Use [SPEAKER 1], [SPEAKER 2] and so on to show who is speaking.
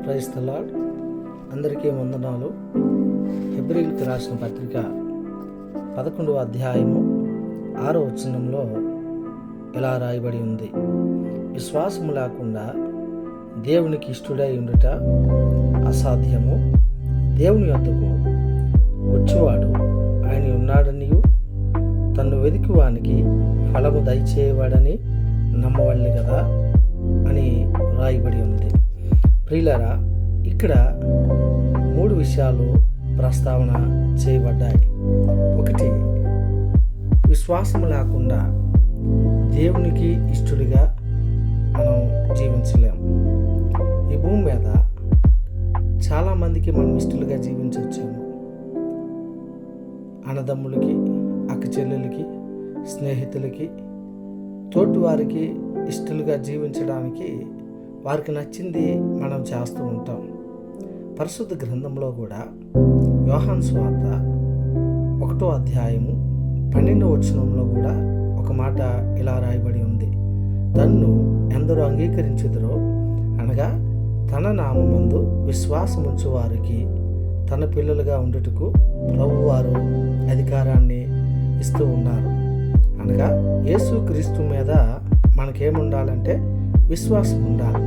[SPEAKER 1] Praise the lord. అందరికీ వందనాలు. హెబ్రీయులకు రాసిన పత్రిక 11వ అధ్యాయము 6వ వచనంలో ఇలా రాయబడి ఉంది: విశ్వాసము లేకుండా దేవునికి ఇష్టుడై ఉండుట అసాధ్యము. దేవుని యొద్దకు వచ్చువాడు ఆయన ఉన్నాడనియు తన్ను వెదికివానికి ఫలము దయచేయవాడని నమ్మవల్లి కదా అని రాయబడి ఉంది. ప్రియులారా, ఇక్కడ 3 విషయాలు ప్రస్తావన చేయబడ్డాయి. ఒకటి, విశ్వాసము లేకుండా దేవునికి ఇష్టడిగా మనం జీవించలేం. ఈ భూమి మీద చాలామందికి మనం ఇష్టలుగా జీవించవచ్చాము. అన్నదమ్ములకి, అక్క చెల్లెలకి, స్నేహితులకి, తోటి వారికి ఇష్టలుగా జీవించడానికి వారికి నచ్చింది మనం చేస్తూ ఉంటాం. పరిశుద్ధ గ్రంథంలో కూడా యోహాను సువార్త 1వ అధ్యాయము 12వ వచనంలో కూడా ఒక మాట ఇలా రాయబడి ఉంది: తన్ను ఎందరో అంగీకరించుదురో, అనగా తన నామమందు విశ్వాసముంచు వారికి తన పిల్లలుగా ఉండుటకు ప్రభువారు అధికారాన్ని ఇస్తూ ఉన్నారు. అనగా యేసు క్రీస్తు మీద మనకేముండాలంటే విశ్వాసం ఉండాలి.